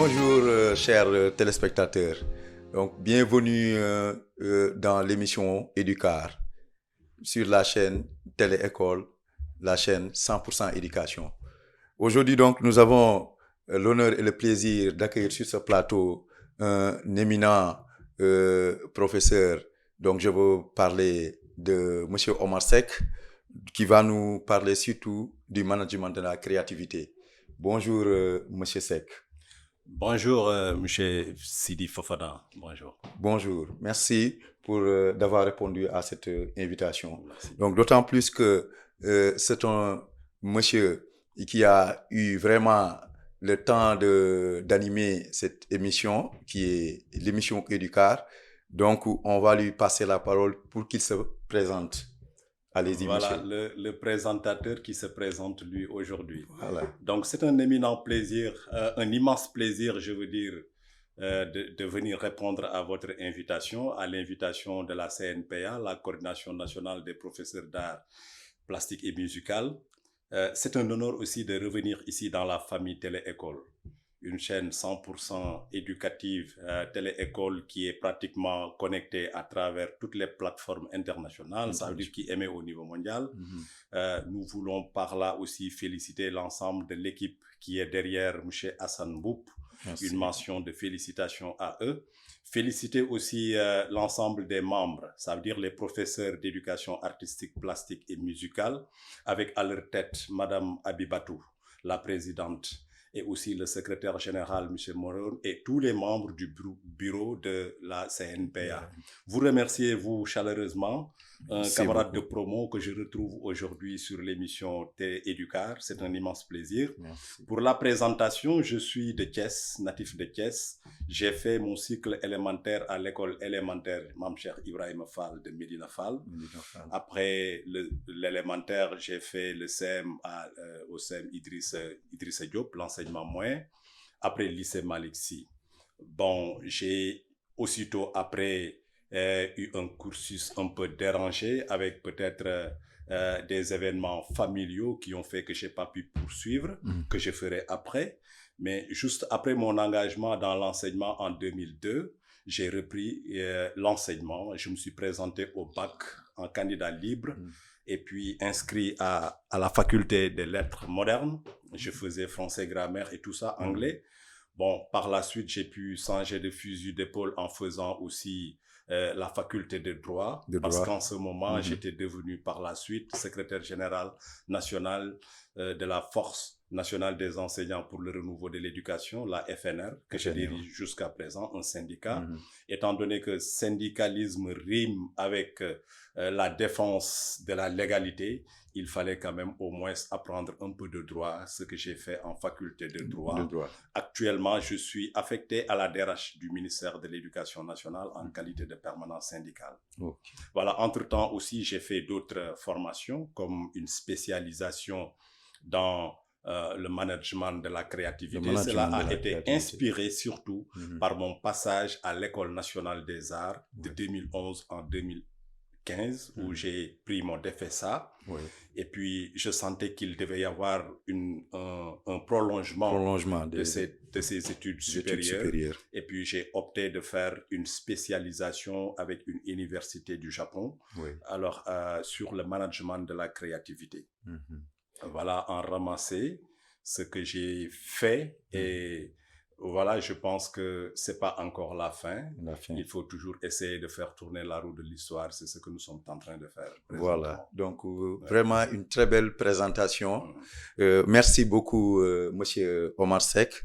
Bonjour, chers téléspectateurs. Donc, bienvenue dans l'émission Éducar sur la chaîne Télé-École, la chaîne 100% éducation. Aujourd'hui, donc, nous avons l'honneur et le plaisir d'accueillir sur ce plateau un éminent professeur. Donc, je veux parler de M. Omar Seck, qui va nous parler surtout du management de la créativité. Bonjour, M. Seck. Bonjour, M. Sidi Fofana. Bonjour. Bonjour. Merci pour d'avoir répondu à cette invitation. Merci. Donc, d'autant plus que c'est un monsieur qui a eu vraiment le temps d'animer cette émission, qui est l'émission Éducar. Donc, on va lui passer la parole pour qu'il se présente. Allez-y, Voilà, monsieur. le présentateur qui se présente lui aujourd'hui. Voilà. Donc, c'est un éminent plaisir, un immense plaisir, je veux dire, de venir répondre à votre invitation, à l'invitation de la CNPA, la Coordination nationale des professeurs d'art plastique et musical. C'est un honneur aussi de revenir ici dans la famille Télé-École, une chaîne 100% éducative, Télé-École qui est pratiquement connectée à travers toutes les plateformes internationales, ça veut dire qui émet au niveau mondial. Nous voulons par là aussi féliciter l'ensemble de l'équipe qui est derrière M. Hassan Boub. Merci. Une mention de félicitations à eux. Féliciter aussi l'ensemble des membres, ça veut dire les professeurs d'éducation artistique, plastique et musicale, avec à leur tête Madame Abibatou, la présidente, et aussi le secrétaire général, M. Moron, et tous les membres du bureau de la CNPA. Vous remerciez, vous, chaleureusement, un camarade de promo que je retrouve aujourd'hui sur l'émission Télé-Éducar. C'est un immense plaisir. Merci. Pour la présentation, je suis de Thiès, natif de Thiès. J'ai fait mon cycle élémentaire à l'école élémentaire Mamcher Ibrahim Fall de Medina Fall. Après l'élémentaire, j'ai fait le CEM au CEM Idrissa Diop, l'enseignement moyen. Après le lycée Malick Sy. Bon, j'ai aussitôt après eu un cursus un peu dérangé avec peut-être des événements familiaux qui ont fait que je n'ai pas pu poursuivre, que je ferai après. Mais juste après mon engagement dans l'enseignement en 2002, j'ai repris l'enseignement. Je me suis présenté au bac en candidat libre et puis inscrit à la faculté des lettres modernes. Je faisais français, grammaire et tout ça, anglais. Bon, par la suite, j'ai pu changer de fusil d'épaule en faisant aussi la faculté de droit, parce qu'en ce moment, j'étais devenu par la suite secrétaire général national de la Force nationale des enseignants pour le renouveau de l'éducation, la FNR, que je dirige jusqu'à présent, un syndicat. Étant donné que syndicalisme rime avec la défense de la légalité, il fallait quand même au moins apprendre un peu de droit, ce que j'ai fait en faculté de droit. Actuellement, je suis affecté à la DRH du ministère de l'Éducation nationale en qualité de permanent syndical. Voilà, entre-temps aussi, j'ai fait d'autres formations, comme une spécialisation dans le management de la créativité. Cela a été inspiré surtout par mon passage à l'École nationale des arts de 2011 en 2015, où j'ai pris mon DFSA. Et puis, je sentais qu'il devait y avoir un prolongement de ces études supérieures. Et puis, j'ai opté de faire une spécialisation avec une université du Japon, alors sur le management de la créativité. Voilà, en ramasser ce que j'ai fait et voilà, je pense que c'est pas encore la fin. Il faut toujours essayer de faire tourner la roue de l'histoire. C'est ce que nous sommes en train de faire. Voilà, donc vraiment une très belle présentation. Merci beaucoup, Monsieur Omar Seck.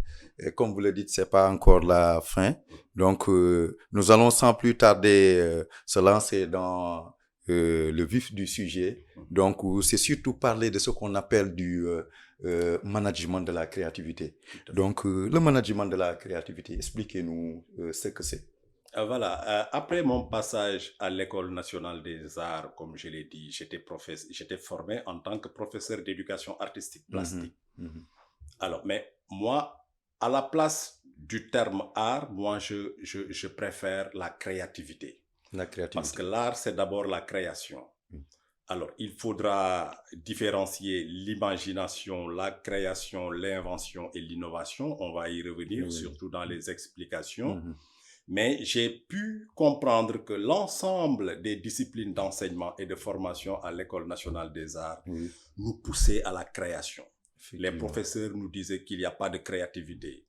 Comme vous le dites, c'est pas encore la fin. Donc, nous allons sans plus tarder se lancer dans le vif du sujet. Donc, c'est surtout parler de ce qu'on appelle du management de la créativité. Donc, le management de la créativité, expliquez-nous ce que c'est. Voilà, après mon passage à l'École nationale des arts, comme je l'ai dit, j'étais formé en tant que professeur d'éducation artistique plastique. Alors, mais moi, à la place du terme art, moi, je préfère la créativité. Parce que l'art, c'est d'abord la création. Alors, il faudra différencier l'imagination, la création, l'invention et l'innovation. On va y revenir, Oui. surtout dans les explications. Mais j'ai pu comprendre que l'ensemble des disciplines d'enseignement et de formation à l'École nationale des arts nous poussaient à la création. Les professeurs nous disaient qu'il n'y a pas de créativité,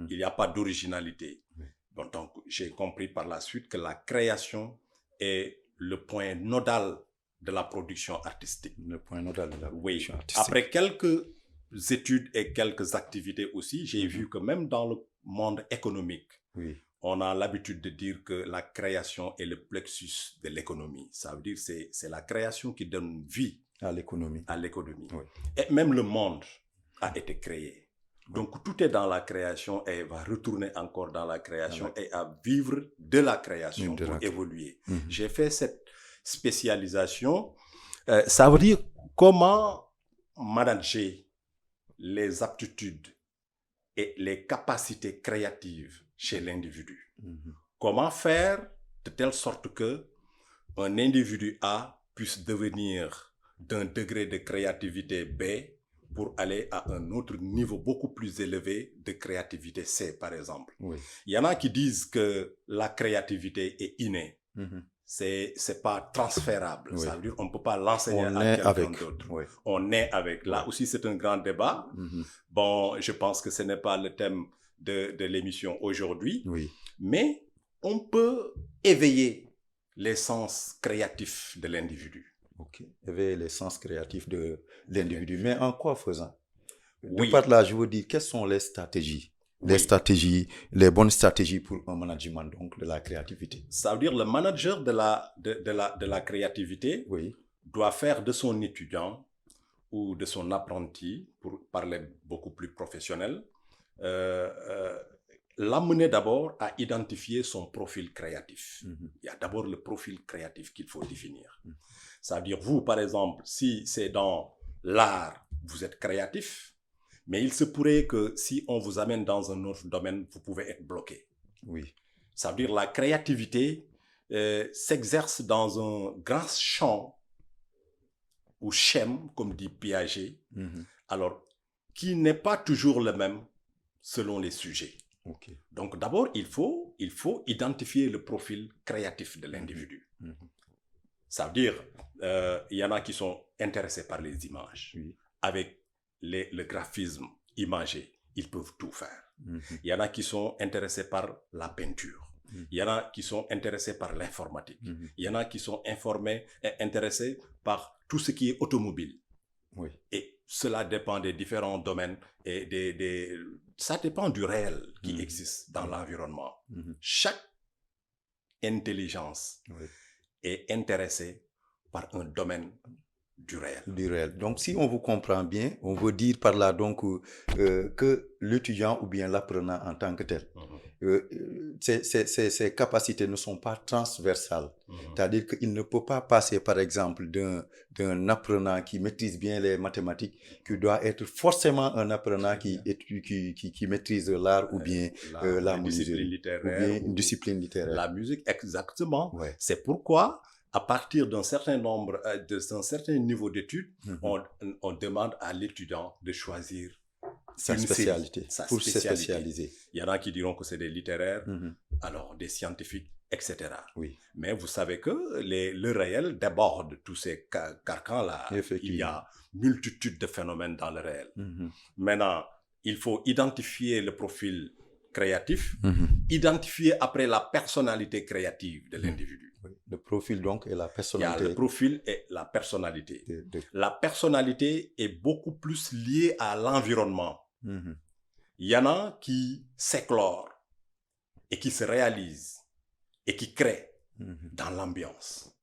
il n'y a pas d'originalité. Bon, donc, j'ai compris par la suite que la création est le point nodal de la production artistique. Le point nodal de la production artistique. Après quelques études et quelques activités aussi, j'ai vu que même dans le monde économique, on a l'habitude de dire que la création est le plexus de l'économie. Ça veut dire que c'est la création qui donne vie à l'économie. Et même le monde a été créé. Donc tout est dans la création et va retourner encore dans la création et à vivre de la création pour évoluer. J'ai fait cette spécialisation. Ça veut dire comment manager les aptitudes et les capacités créatives chez l'individu. Comment faire de telle sorte que un individu A puisse devenir d'un degré de créativité B pour aller à un autre niveau beaucoup plus élevé de créativité C, par exemple. Il y en a qui disent que la créativité est innée. C'est pas transférable. Ça veut dire qu'on ne peut pas l'enseigner à quelqu'un d'autre. On est avec. Là aussi, c'est un grand débat. Bon, je pense que ce n'est pas le thème de l'émission aujourd'hui. Mais on peut éveiller les sens créatifs de l'individu. Éveiller les sens créatifs de l'individu. Mais en quoi faisant? De par là, je veux dire, quelles sont les stratégies? Les bonnes stratégies pour un management donc, de la créativité. Ça veut dire le manager de la créativité doit faire de son étudiant ou de son apprenti, pour parler beaucoup plus professionnel, l'amener d'abord à identifier son profil créatif. Il y a d'abord le profil créatif qu'il faut définir. Ça veut dire, vous, par exemple, si c'est dans l'art, vous êtes créatif, mais il se pourrait que si on vous amène dans un autre domaine, vous pouvez être bloqué. Ça veut dire la créativité s'exerce dans un grand champ ou schème, comme dit Piaget, alors qui n'est pas toujours le même selon les sujets. Donc d'abord, il faut identifier le profil créatif de l'individu. Ça veut dire, il y en a qui sont intéressés par les images. Avec le graphisme imagé, ils peuvent tout faire. Il y en a qui sont intéressés par la peinture. Il y en a qui sont intéressés par l'informatique. Il y en a qui sont intéressés par tout ce qui est automobile. Et cela dépend des différents domaines et ça dépend du réel qui existe dans l'environnement. Chaque intelligence est intéressée par un domaine du réel. Donc, si on vous comprend bien, on veut dire par là donc que l'étudiant ou bien l'apprenant en tant que tel, ses capacités ne sont pas transversales. C'est-à-dire qu'il ne peut pas passer, par exemple, d'un apprenant qui maîtrise bien les mathématiques, qui doit être forcément un apprenant qui maîtrise l'art ou bien la musique, ou bien une discipline littéraire. La musique, exactement. C'est pourquoi, à partir d'un certain nombre, d'un certain niveau d'études, on demande à l'étudiant de choisir sa spécialité, pour se spécialiser. Il y en a qui diront que c'est des littéraires, alors des scientifiques, etc. Mais vous savez que le réel déborde tous ces carcans-là. Il y a multitude de phénomènes dans le réel. Maintenant, il faut identifier le profil créatif, identifier après la personnalité créative de l'individu. Le profil donc et la personnalité. Il y a le profil et la personnalité. La personnalité est beaucoup plus liée à l'environnement. Il y en a qui s'éclorent et qui se réalisent et qui créent dans l'ambiance.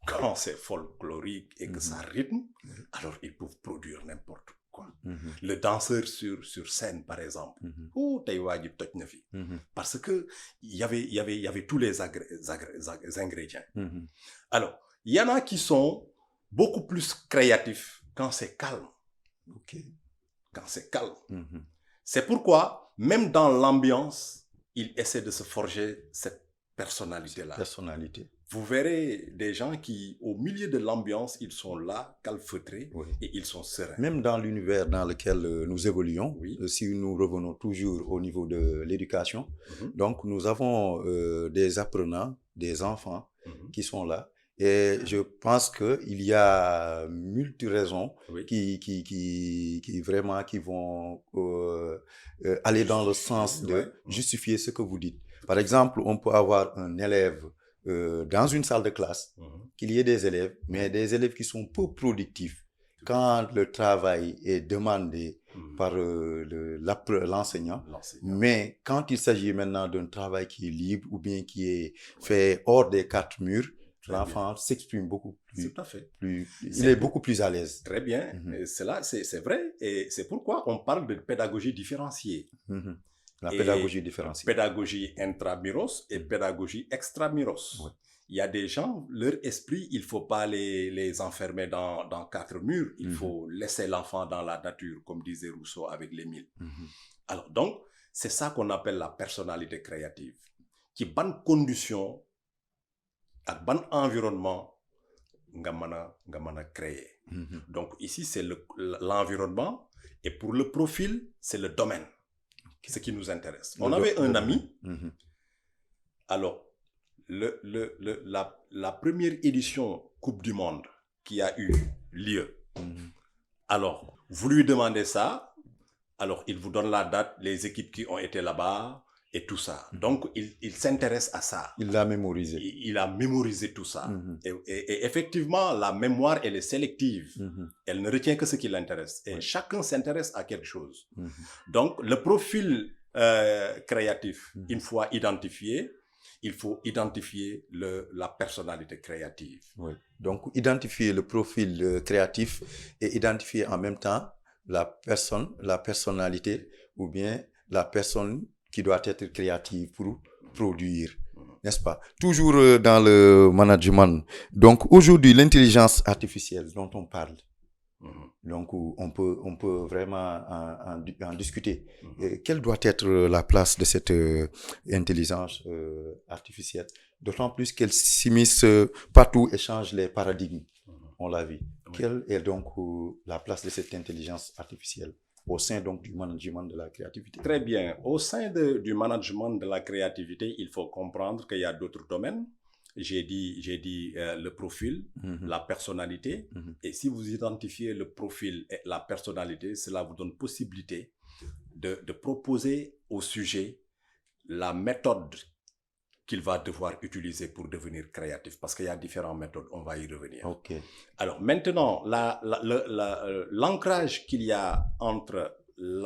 Quand c'est folklorique et que ça rythme, alors ils peuvent produire n'importe quoi. Le danseur sur scène, par exemple. Parce que il y avait tous les ingrédients. Alors, il y en a qui sont beaucoup plus créatifs quand c'est calme. Quand c'est calme. C'est pourquoi, même dans l'ambiance, ils essaient de se forger cette personnalité-là. vous verrez des gens qui, au milieu de l'ambiance, ils sont là, calfeutrés, Oui. et ils sont sereins. Même dans l'univers dans lequel nous évoluons, Oui. Si nous revenons toujours au niveau de l'éducation, donc nous avons des apprenants, des enfants qui sont là. Et je pense qu'il y a multi-raisons qui vraiment qui vont aller dans le sens de justifier ce que vous dites. Par exemple, on peut avoir un élève dans une salle de classe, qu'il y ait des élèves, mais des élèves qui sont peu productifs. Quand le travail est demandé par l'enseignant, mais quand il s'agit maintenant d'un travail qui est libre ou bien qui est fait hors des quatre murs, l'enfant s'exprime beaucoup plus. Tout à fait. Il est beaucoup plus à l'aise. Très bien. C'est vrai. Et c'est pourquoi on parle de pédagogie différenciée. La pédagogie différenciée. Pédagogie intramuros et pédagogie extramuros. Oui. Il y a des gens, leur esprit, il ne faut pas les enfermer dans quatre murs. Il faut laisser l'enfant dans la nature, comme disait Rousseau avec l'Émile. Alors, donc, c'est ça qu'on appelle la personnalité créative. Qui bonne condition, à bon environnement, nga mana créer. Donc, ici, c'est l'environnement. Et pour le profil, c'est le domaine. Ce qui nous intéresse. On avait un ami. Alors, la première édition Coupe du Monde qui a eu lieu. Alors, vous lui demandez ça. Alors, il vous donne la date, les équipes qui ont été là-bas et tout ça. Donc, il s'intéresse à ça. Il l'a mémorisé. Il a mémorisé tout ça. Et effectivement, la mémoire, elle est sélective. Elle ne retient que ce qui l'intéresse. Et chacun s'intéresse à quelque chose. Donc, le profil créatif, une fois identifié, il faut identifier la personnalité créative. Oui. Donc, identifier le profil créatif et identifier en même temps la personnalité ou bien la personne qui doit être créative pour produire, n'est-ce pas? Toujours dans le management. Donc, aujourd'hui, l'intelligence artificielle dont on parle, donc on peut vraiment en discuter. Quelle doit être la place de cette intelligence artificielle? D'autant plus qu'elle s'immisce partout et change les paradigmes. On l'a vu. Quelle est donc la place de cette intelligence artificielle au sein donc du management de la créativité? Très bien. Au sein du management de la créativité, il faut comprendre qu'il y a d'autres domaines. J'ai dit le profil, la personnalité. Et si vous identifiez le profil et la personnalité, cela vous donne possibilité de proposer au sujet la méthode qu'il va devoir utiliser pour devenir créatif. Parce qu'il y a différentes méthodes, on va y revenir. Okay. Alors maintenant, l'ancrage qu'il y a entre le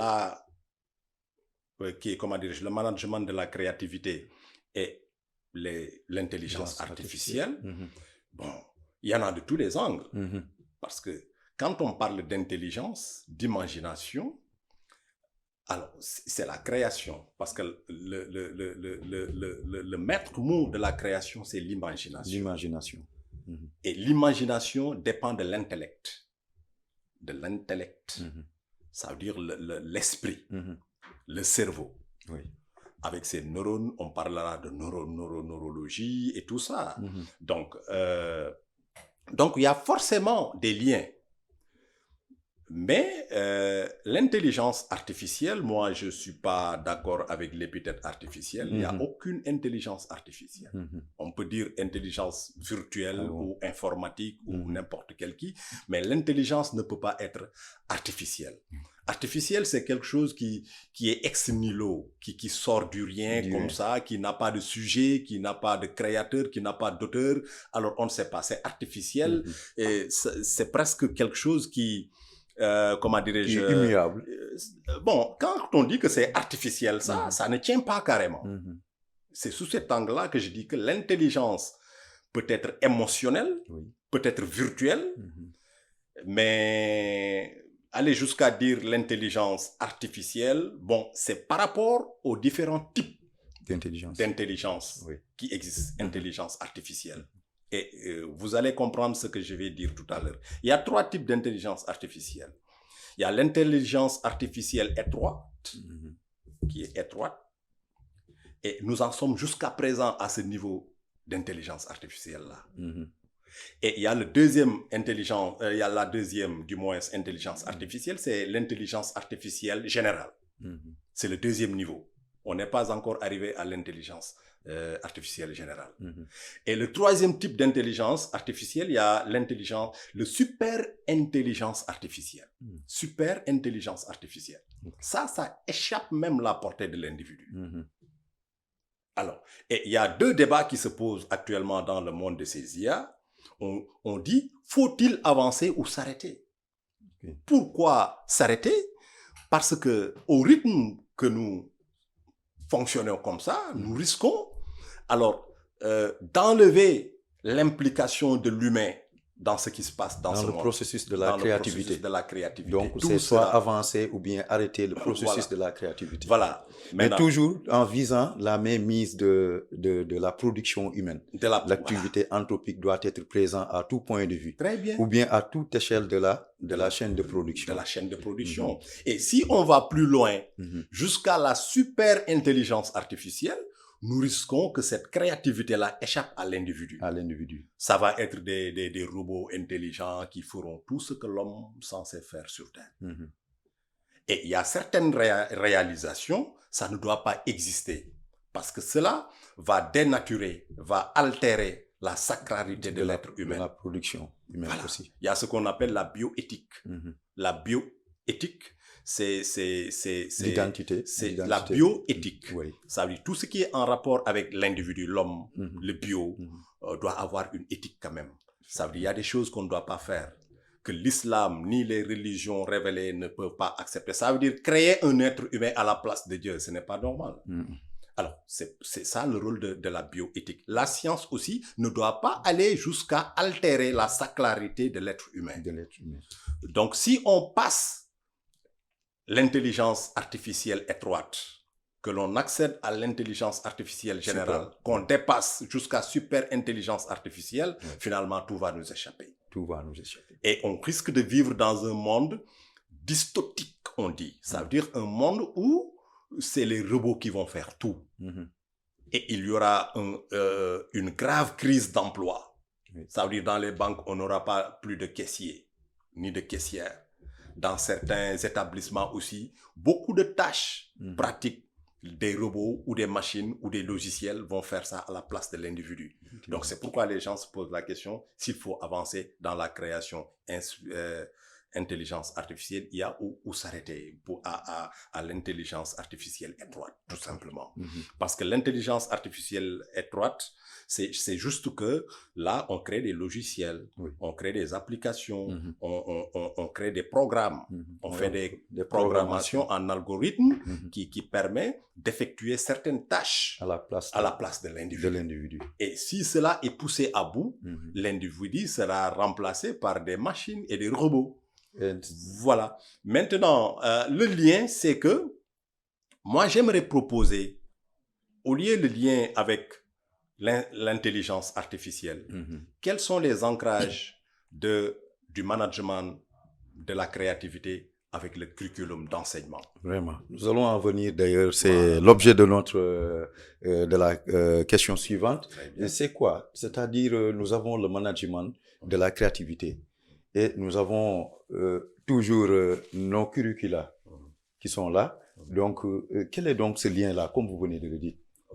management de la créativité et l'intelligence artificielle, bon, il y en a de tous les angles. Parce que quand on parle d'intelligence, d'imagination, alors c'est la création. Parce que le maître mot de la création, c'est l'imagination. L'imagination. Et l'imagination dépend de l'intellect. De l'intellect. Ça veut dire l'esprit, le cerveau. Oui. Avec ces neurones, on parlera de neurologie et tout ça. Donc, il y a forcément des liens. Mais l'intelligence artificielle, moi, je ne suis pas d'accord avec l'épithète artificielle. Il n'y a aucune intelligence artificielle. On peut dire intelligence virtuelle ou informatique ou n'importe quelle qui, mais l'intelligence ne peut pas être artificielle. Artificiel, c'est quelque chose qui est ex nihilo, qui sort du rien comme ça, qui n'a pas de sujet, qui n'a pas de créateur, qui n'a pas d'auteur. Alors, on ne sait pas, c'est artificiel et c'est presque quelque chose qui... comment dirais-je, immuable. Bon, quand on dit que c'est artificiel, ça ne tient pas carrément. C'est sous cet angle-là que je dis que l'intelligence peut être émotionnelle, peut être virtuelle, mais aller jusqu'à dire l'intelligence artificielle, bon, c'est par rapport aux différents types d'intelligence qui existent, intelligence artificielle. Et vous allez comprendre ce que je vais dire tout à l'heure. Il y a 3 types d'intelligence artificielle. Il y a l'intelligence artificielle étroite, qui est étroite. Et nous en sommes jusqu'à présent à ce niveau d'intelligence artificielle là. Mhm. Et il y a la deuxième, du moins, intelligence artificielle, c'est l'intelligence artificielle générale. Mhm. C'est le deuxième niveau. On n'est pas encore arrivé à l'intelligence artificielle générale. Mhm. Et le troisième type d'intelligence artificielle, il y a le super intelligence artificielle. Super intelligence artificielle. Ça échappe même la portée de l'individu. Mhm. Alors, et il y a deux débats qui se posent actuellement dans le monde de ces IA. On dit, faut-il avancer ou s'arrêter? Okay. Pourquoi s'arrêter? Parce que au rythme que nous fonctionnons comme ça, nous risquons alors d'enlever l'implication de l'humain dans ce qui se passe dans ce monde. Processus de la créativité. Processus de la créativité. Donc, c'est soit avancer ou bien arrêter le processus de la créativité. Voilà. Mais toujours en visant la mainmise de la production humaine. L'activité anthropique doit être présente à tout point de vue. Très bien. Ou bien à toute échelle de la chaîne de production. De la chaîne de production. Et si on va plus loin, jusqu'à la super intelligence artificielle, nous risquons que cette créativité-là échappe à l'individu. Ça va être des robots intelligents qui feront tout ce que l'homme est censé faire sur Terre. Et il y a certaines réalisations, ça ne doit pas exister. Parce que cela va dénaturer, va altérer la sacralité de l'être humain. De la production humaine aussi. Il y a ce qu'on appelle la bioéthique. La bioéthique, c'est l'identité. C'est la bioéthique. Oui. Ça veut dire tout ce qui est en rapport avec l'individu, l'homme, le bio, doit avoir une éthique quand même. Ça veut dire qu'il y a des choses qu'on ne doit pas faire, que l'islam ni les religions révélées ne peuvent pas accepter. Ça veut dire créer un être humain à la place de Dieu. Ce n'est pas normal. Alors, c'est ça le rôle de la bioéthique. La science aussi ne doit pas aller jusqu'à altérer la sacralité de l'être humain. Donc, si on passe l'intelligence artificielle étroite, que l'on accède à l'intelligence artificielle générale, qu'on dépasse jusqu'à super intelligence artificielle, finalement, tout va nous échapper. Et on risque de vivre dans un monde dystopique, on dit. Ça veut dire un monde où c'est les robots qui vont faire tout. Et il y aura une grave crise d'emploi. Ça veut dire dans les banques, on n'aura pas plus de caissiers, ni de caissières. Dans certains établissements aussi, beaucoup de tâches pratiques, des robots ou des machines ou des logiciels vont faire ça à la place de l'individu. Donc c'est pourquoi les gens se posent la question s'il faut avancer dans la création intelligence artificielle, il y a où s'arrêter à l'intelligence artificielle étroite, tout simplement. Parce que l'intelligence artificielle étroite, c'est juste que là, on crée des logiciels, on crée des applications, on crée des programmes, on fait des programmations en algorithme qui permet d'effectuer certaines tâches à la place de l'individu. Et si cela est poussé à bout, l'individu sera remplacé par des machines et des robots. Voilà. Maintenant, le lien, c'est que moi, j'aimerais proposer, au lieu le lien avec l'intelligence artificielle, quels sont les ancrages du management de la créativité avec le curriculum d'enseignement? Vraiment. Nous allons en venir d'ailleurs, c'est l'objet de de la question suivante. C'est quoi? C'est-à-dire, nous avons le management de la créativité. Et nous avons toujours nos curricula qui sont là. Donc, quel est donc ce lien-là, comme vous venez de le dire?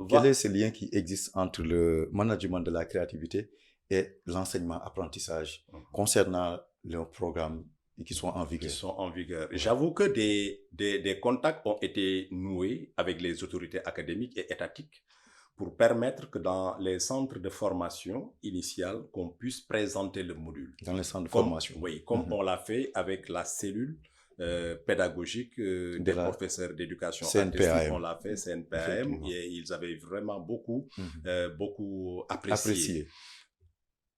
Quel est ce lien qui existe entre le management de la créativité et l'enseignement-apprentissage concernant les programmes qui sont en vigueur? J'avoue que des contacts ont été noués avec les autorités académiques et étatiques pour permettre que dans les centres de formation initiale, qu'on puisse présenter le module. Dans les centres de formation. Oui, comme on l'a fait avec la cellule pédagogique des professeurs d'éducation artistique. On l'a fait, CNPAM, et ils avaient vraiment beaucoup apprécié.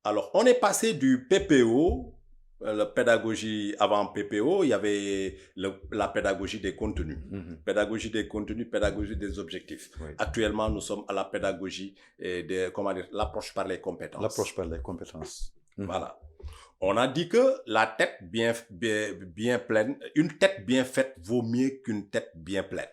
Alors, on est passé du PPO, la pédagogie avant PPO, il y avait la pédagogie des contenus. Pédagogie des contenus, pédagogie des objectifs. Actuellement, nous sommes à la pédagogie l'approche par les compétences. L'approche par les compétences. Voilà. On a dit que la tête bien pleine, une tête bien faite vaut mieux qu'une tête bien pleine.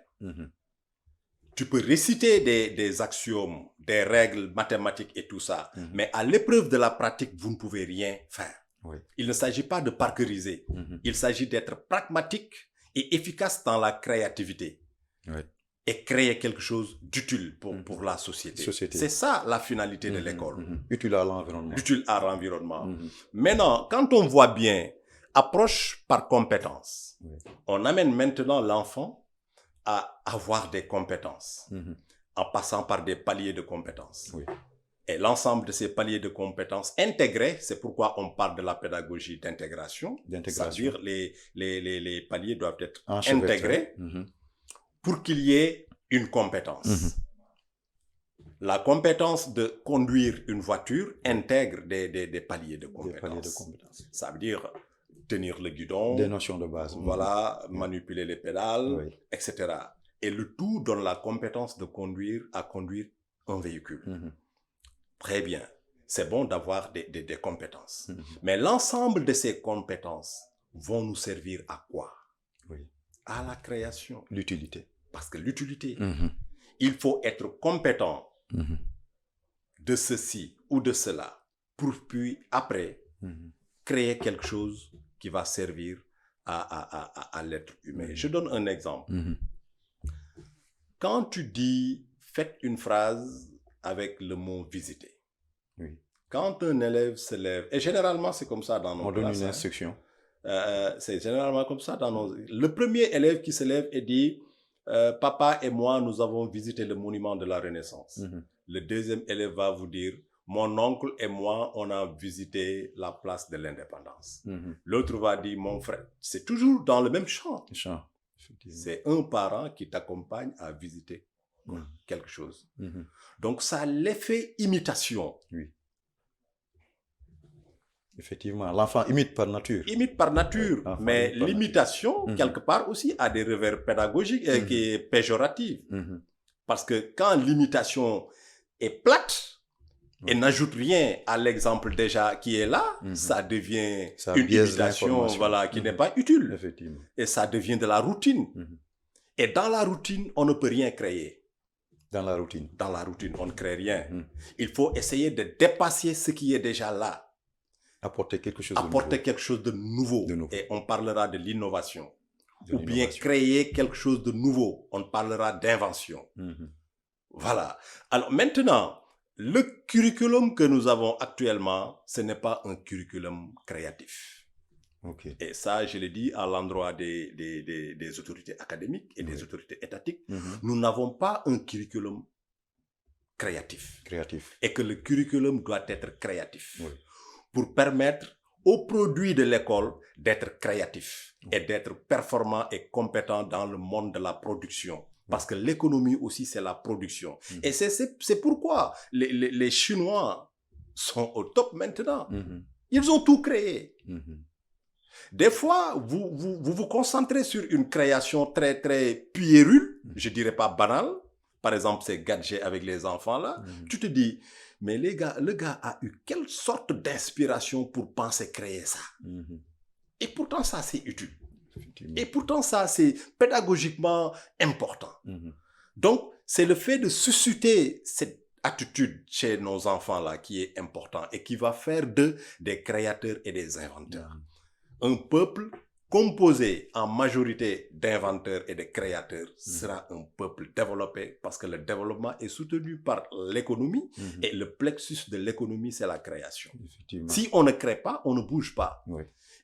Tu peux réciter des axiomes, des règles mathématiques et tout ça, mais à l'épreuve de la pratique, vous ne pouvez rien faire. Oui. Il ne s'agit pas de parqueriser. Il s'agit d'être pragmatique et efficace dans la créativité. Oui. Et créer quelque chose d'utile pour la société. C'est ça la finalité de l'école. Utile à l'environnement. Utile à l'environnement. Maintenant, quand on voit bien, approche par compétence, on amène maintenant l'enfant à avoir des compétences, en passant par des paliers de compétences. Oui. Et l'ensemble de ces paliers de compétences intégrés, c'est pourquoi on parle de la pédagogie d'intégration. C'est-à-dire les paliers doivent être intégrés pour qu'il y ait une compétence. La compétence de conduire une voiture intègre des paliers de compétences. Ça veut dire tenir le guidon, des notions de base. Voilà, manipuler les pédales, etc. Et le tout donne la compétence de conduire un véhicule. Très bien. C'est bon d'avoir des compétences. Mais l'ensemble de ces compétences vont nous servir à quoi? À la création. L'utilité. Parce que l'utilité, il faut être compétent de ceci ou de cela pour puis après créer quelque chose qui va servir à l'être humain. Je donne un exemple. Quand tu dis faites une phrase avec le mot visiter. Quand un élève se lève, et généralement c'est comme ça dans nos classes. On donne une instruction. C'est généralement comme ça dans nos... Le premier élève qui se lève et dit papa et moi nous avons visité le monument de la Renaissance. Le deuxième élève va vous dire mon oncle et moi on a visité la place de l'Indépendance. L'autre va dire mon frère. C'est toujours dans le même champ. C'est un parent qui t'accompagne à visiter quelque chose. Donc ça a l'effet imitation. Oui. Effectivement, l'enfant imite par nature. Imite par nature, mais l'imitation, quelque part aussi, a des revers pédagogiques et qui est péjorative. Parce que quand l'imitation est plate et n'ajoute rien à l'exemple déjà qui est là, ça devient une imitation qui n'est pas utile. Effectivement. Et ça devient de la routine. Et dans la routine, on ne peut rien créer. Dans la routine, on ne crée rien. Il faut essayer de dépasser ce qui est déjà là. Apporter quelque chose de nouveau. Et on parlera de l'innovation. Ou bien créer quelque chose de nouveau. On parlera d'invention. Voilà. Alors maintenant, le curriculum que nous avons actuellement, ce n'est pas un curriculum créatif. Et ça, je l'ai dit à l'endroit des autorités académiques et des autorités étatiques. Nous n'avons pas un curriculum créatif. Et que le curriculum doit être créatif. Pour permettre aux produits de l'école d'être créatifs et d'être performants et compétents dans le monde de la production. Parce que l'économie aussi, c'est la production. Et c'est pourquoi les Chinois sont au top maintenant. Ils ont tout créé. Des fois, vous concentrez sur une création très, très puérile, je dirais pas banale. Par exemple, ces gadgets avec les enfants là. Tu te dis, mais le gars a eu quelle sorte d'inspiration pour penser créer ça? Et pourtant, ça, c'est utile. Et pourtant, ça, c'est pédagogiquement important. Donc, c'est le fait de susciter cette attitude chez nos enfants-là qui est important et qui va faire d'eux des créateurs et des inventeurs. Un peuple composé en majorité d'inventeurs et de créateurs sera un peuple développé parce que le développement est soutenu par l'économie et le plexus de l'économie, c'est la création. Si on ne crée pas, on ne bouge pas.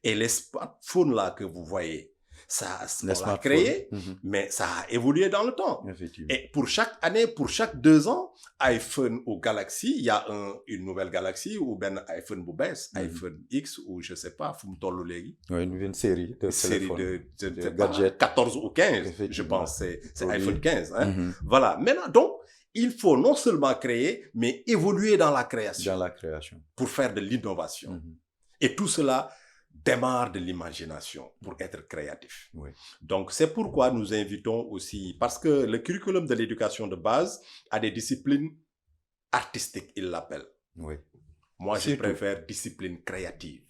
Et les smartphones là que vous voyez, ça on l'a créé, mais ça a évolué dans le temps. Et pour chaque année, pour chaque 2 ans, iPhone ou Galaxy, il y a une nouvelle Galaxy ou ben iPhone Boubès, iPhone X ou je sais pas, une série de gadgets. 14 ou 15, je pense, c'est iPhone 15. Voilà, maintenant, donc, il faut non seulement créer, mais évoluer dans la création. Pour faire de l'innovation. Et tout cela démarre de l'imagination pour être créatif. Donc, c'est pourquoi nous invitons aussi, parce que le curriculum de l'éducation de base a des disciplines artistiques, il l'appelle. Moi, je préfère discipline créative.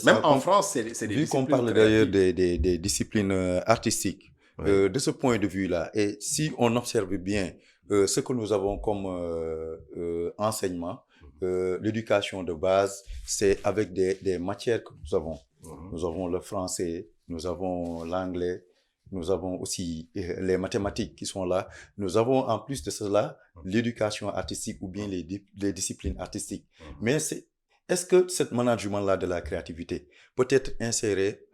Même en France, c'est des disciplines créatives. Vu qu'on parle d'ailleurs des disciplines artistiques, De ce point de vue-là, et si on observe bien ce que nous avons comme enseignement, l'éducation de base, c'est avec des matières que nous avons. Nous avons le français, nous avons l'anglais, nous avons aussi les mathématiques qui sont là. Nous avons en plus de cela l'éducation artistique ou bien les disciplines artistiques. Mais est-ce que ce management-là de la créativité peut être inséré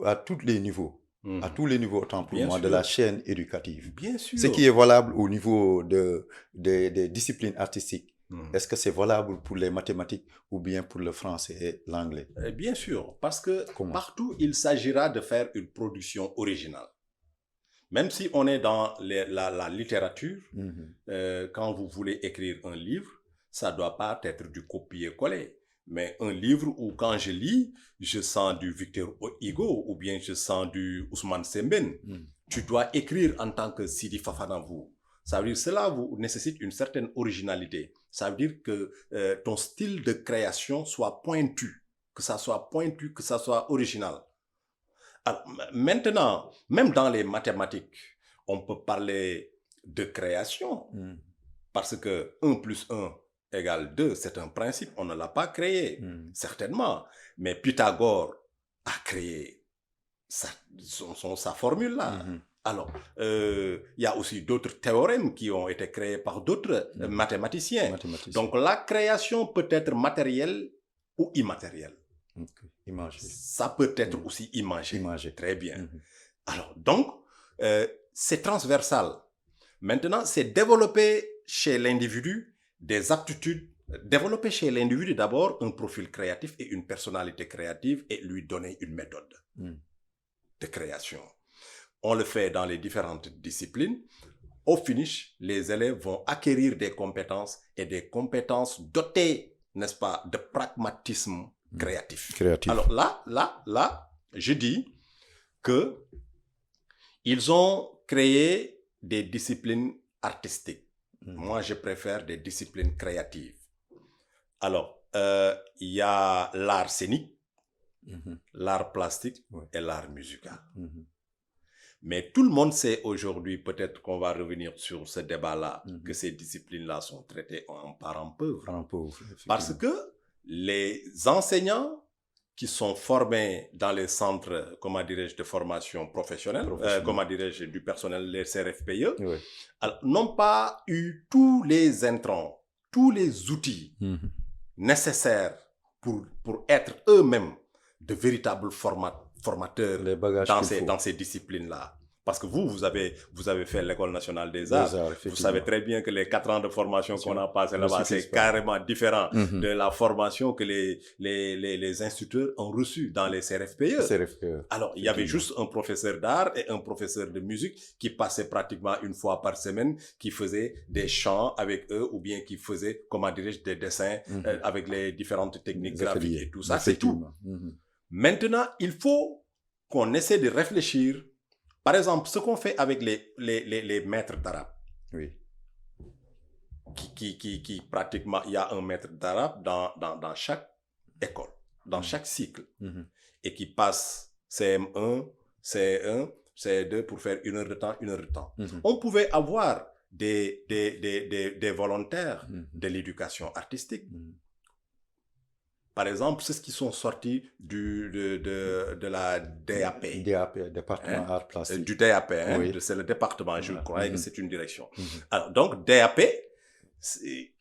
à tous les niveaux, à tous les niveaux autant pour moi de la chaîne éducative? Bien sûr. Ce qui est valable au niveau des disciplines artistiques, est-ce que c'est valable pour les mathématiques ou bien pour le français et l'anglais? Bien sûr, parce que partout, il s'agira de faire une production originale. Même si on est dans la littérature, quand vous voulez écrire un livre, ça ne doit pas être du copier-coller. Mais un livre où quand je lis, je sens du Victor Hugo ou bien je sens du Ousmane Sembène. Tu dois écrire en tant que Sidi Fafana vous. Ça veut dire que cela vous nécessite une certaine originalité. Ça veut dire que ton style de création soit pointu, que ça soit original. Alors, maintenant, même dans les mathématiques, on peut parler de création. Parce que 1 plus 1 égale 2, c'est un principe, on ne l'a pas créé, certainement. Mais Pythagore a créé sa formule-là. Alors, il y a aussi d'autres théorèmes qui ont été créés par d'autres mathématiciens. Donc, la création peut être matérielle ou immatérielle. Imagé. Ça peut être aussi imagé. Très bien. Alors, donc, c'est transversal. Maintenant, c'est développer chez l'individu des aptitudes, développer chez l'individu d'abord un profil créatif et une personnalité créative et lui donner une méthode de création. On le fait dans les différentes disciplines. Au finish, les élèves vont acquérir des compétences et des compétences dotées, n'est-ce pas, de pragmatisme créatif. Alors là, je dis que ils ont créé des disciplines artistiques. Moi, je préfère des disciplines créatives. Alors, il y a l'art scénique, l'art plastique et l'art musical. Mais tout le monde sait aujourd'hui, peut-être qu'on va revenir sur ce débat-là, que ces disciplines-là sont traitées en parents pauvres. Parce que les enseignants qui sont formés dans les centres, comment dirais-je, de formation professionnelle, comment dirais-je, du personnel, les CRFPE, n'ont pas eu tous les intrants, tous les outils nécessaires pour être eux-mêmes de véritables formateurs dans ces disciplines-là. Parce que vous avez fait l'École nationale des arts. Vous savez très bien que les 4 ans de formation qu'on a passé là-bas, c'est carrément différent de la formation que les instituteurs ont reçue dans les CRFPE. Alors, il y avait juste un professeur d'art et un professeur de musique qui passait pratiquement une fois par semaine, qui faisait des chants avec eux ou bien qui faisait, comment dirais-je, des dessins avec les différentes techniques graphiques et tout ça. C'est tout. Maintenant, il faut qu'on essaie de réfléchir. Par exemple, ce qu'on fait avec les maîtres d'arabe. Oui. Qui pratiquement, il y a un maître d'arabe dans chaque école, dans chaque cycle. Et qui passe CM1, C1, C2 pour faire 1 heure de temps, 1 heure de temps. On pouvait avoir des volontaires de l'éducation artistique. Par exemple, ceux qui sont sortis de la DAP. DAP, département art plastique. Du DAP, c'est le département, je crois que c'est une direction. Alors, donc, DAP,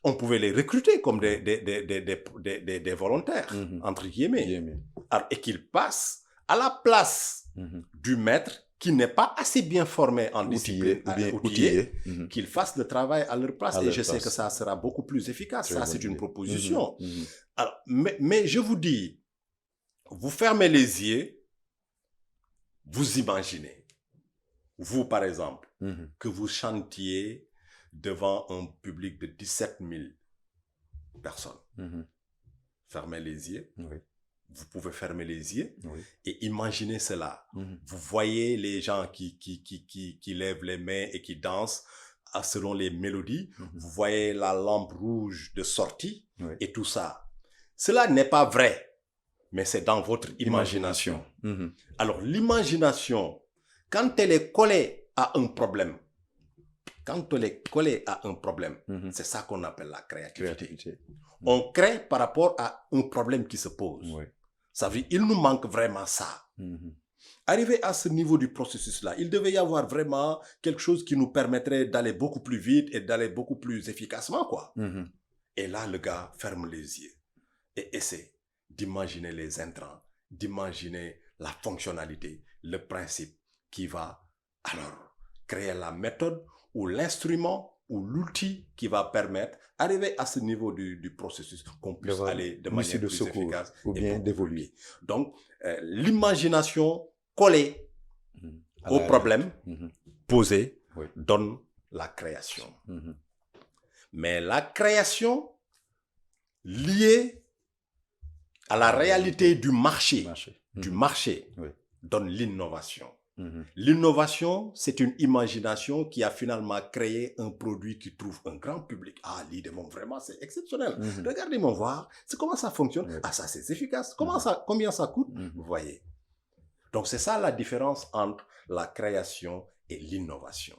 on pouvait les recruter comme des volontaires, entre guillemets. Alors, et qu'ils passent à la place du maître qui n'est pas assez bien formé en discipline, outillé, qu'ils fassent le travail à leur place. Et je sais que ça sera beaucoup plus efficace. Ça, c'est une proposition. Alors, mais je vous dis, vous fermez les yeux, vous imaginez, vous par exemple, que vous chantiez devant un public de 17 000 personnes. Fermez les yeux. Vous pouvez fermer les yeux et imaginer cela. Vous voyez les gens qui lèvent les mains et qui dansent selon les mélodies. Vous voyez la lampe rouge de sortie et tout ça. Cela n'est pas vrai, mais c'est dans votre imagination. Alors, l'imagination, quand elle est collée à un problème, c'est ça qu'on appelle la créativité. On crée par rapport à un problème qui se pose. Oui. Ça veut dire il nous manque vraiment ça. Arrivé à ce niveau du processus-là, il devait y avoir vraiment quelque chose qui nous permettrait d'aller beaucoup plus vite et d'aller beaucoup plus efficacement, quoi. Et là, le gars ferme les yeux et essaie d'imaginer les intrants, d'imaginer la fonctionnalité, le principe qui va alors créer la méthode ou l'instrument ou l'outil qui va permettre, arriver à ce niveau du processus, qu'on puisse aller de manière plus efficace ou bien d'évoluer. Donc, l'imagination collée au problème posé donne la création. Mais la création liée à la réalité du marché donne l'innovation. L'innovation, c'est une imagination qui a finalement créé un produit qui trouve un grand public. Ah, l'idée, vraiment, c'est exceptionnel. Regardez-moi voir, c'est comment ça fonctionne. Ah, ça, c'est efficace. Combien ça coûte? Vous voyez. Donc, c'est ça la différence entre la création et l'innovation.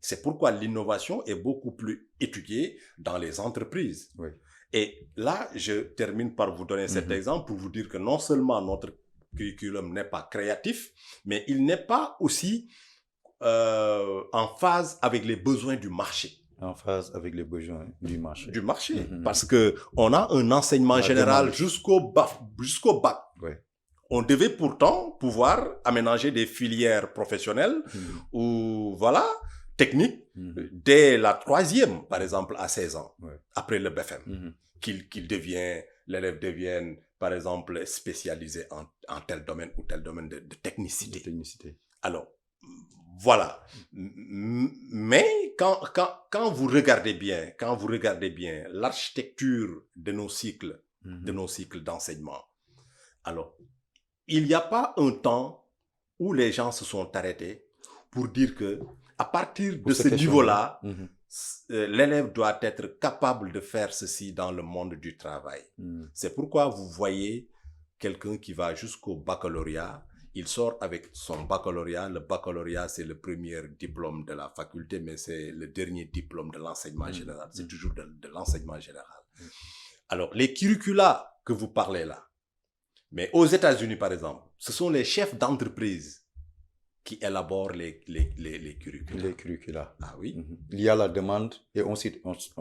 C'est pourquoi l'innovation est beaucoup plus étudiée dans les entreprises. Et là, je termine par vous donner cet exemple pour vous dire que non seulement notre curriculum n'est pas créatif, mais il n'est pas aussi en phase avec les besoins du marché. En phase avec les besoins du marché. Du marché. Parce qu'on a un enseignement général jusqu'au bac. On devait pourtant pouvoir aménager des filières professionnelles ou, voilà, techniques dès la 3e, par exemple, à 16 ans, après le BFM, l'élève devienne, par exemple, spécialisé en tel domaine ou tel domaine de technicité. Alors, voilà. Mais quand vous regardez bien, l'architecture de nos cycles, d'enseignement, alors, il n'y a pas un temps où les gens se sont arrêtés pour dire que, à partir de ce niveau-là, l'élève doit être capable de faire ceci dans le monde du travail. C'est pourquoi vous voyez quelqu'un qui va jusqu'au baccalauréat, il sort avec son baccalauréat. Le baccalauréat, c'est le premier diplôme de la faculté, mais c'est le dernier diplôme de l'enseignement général. C'est toujours de l'enseignement général. Alors, les curricula que vous parlez là, mais aux États-Unis, par exemple, ce sont les chefs d'entreprise qui élaborent les curricula. Les curricula. Ah oui. Il y a la demande et on